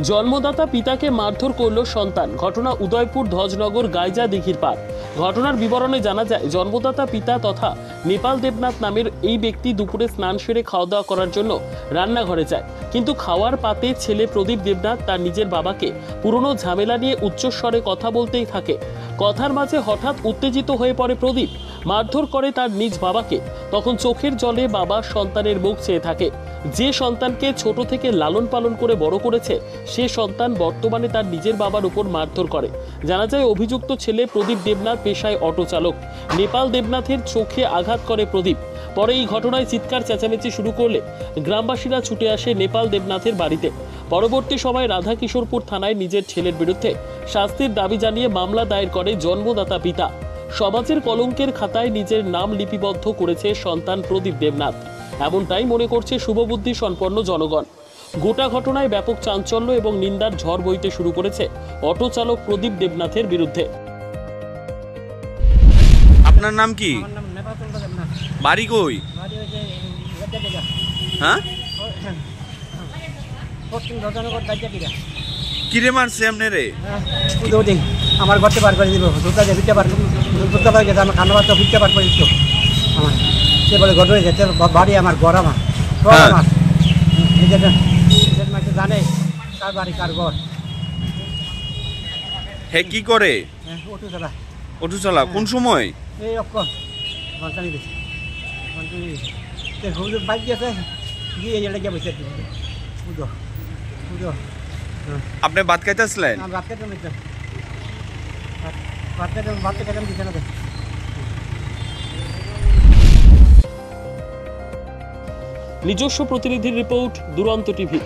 জন্মদাতা পিতাকে মারধর করল সন্তান। ঘটনা উদয়পুর ধ্বজনগর গাইজা দিঘির পার। ঘটনার বিবরণে জানা যায়, জন্মদাতা পিতা তথা নেপাল দেবনাথ নামের এই ব্যক্তি দুপুরে স্নান সেরে খাওয়া দাওয়া করার জন্য রান্নাঘরে যায়, কিন্তু খাওয়ার পাতে ছেলে প্রদীপ দেবনাথ তার নিজের বাবাকে পুরনো ঝামেলা নিয়ে উচ্চস্বরে কথা বলতেই থাকে। কথার মাঝে হঠাৎ উত্তেজিত হয়ে পড়ে প্রদীপ, মারধর করে তার নিজ বাবাকে। তখন চোখের জলে বাবা সন্তানের মুখ চেয়ে থাকে। যে সন্তানকে ছোট থেকে লালন পালন করে বড় করেছে, সে সন্তান বর্তমানে তার নিজের বাবার উপর মারধর করে। জানা যায়, অভিযুক্ত ছেলে প্রদীপ দেবনাথ পেশায় অটো চালক। নেপাল দেবনাথের চোখে আঘাত করে প্রদীপ। পরে এই ঘটনায় চিৎকার চেঁচামেচি শুরু করলে গ্রামবাসীরা ছুটে আসে নেপাল দেবনাথের বাড়িতে। পরবর্তী সময় রাধাকিশোরপুর থানায় নিজের ছেলের বিরুদ্ধে শাস্তির দাবি জানিয়ে মামলা দায়ের করে জন্মদাতা পিতা। সমাজের কলঙ্কের খাতায় নিজের নাম লিপিবদ্ধ করেছে সন্তান প্রদীপ দেবনাথ, এমনটাই মনে করছে শুভবুদ্ধি সম্পন্ন জনগণ। গোটা ঘটনায় ব্যাপক চাঞ্চল্য এবং নিন্দার ঝড় বইতে শুরু করেছে অটো চালক প্রদীপ দেবনাথের বিরুদ্ধে। আপনার নাম কি? বাড়ি কই? হ্যাঁ, কিরে মারছে আপনারে? আমার ঘরতে বার করে দিব, দুটা যে ফিরতে পারবো, দুটা বার গেছে আমার খান্না বাচ্চা ফিরতে পারবো তো আমার সে বলে ঘর হয়ে গেছে বাড়ি আমার ঘর আমার সব আমার নিজের মাকে জানে কার বাড়ি কার ঘর। হে কি করে? অটো চালা। অটো চালা? কোন সময়? এই অক্ষর ঘন্টানি দিচ্ছে বাইক গেছে গিয়ে এটা গিয়ে বসে বুঝো বুঝো। আপনি ভাত খাইতে আসলেন? ভাত খাইতে দিচ্ছেন, ভাত খাইতে দিচ্ছে না। নিজস্ব প্রতিনিধির রিপোর্ট, দুরন্ত টিভি।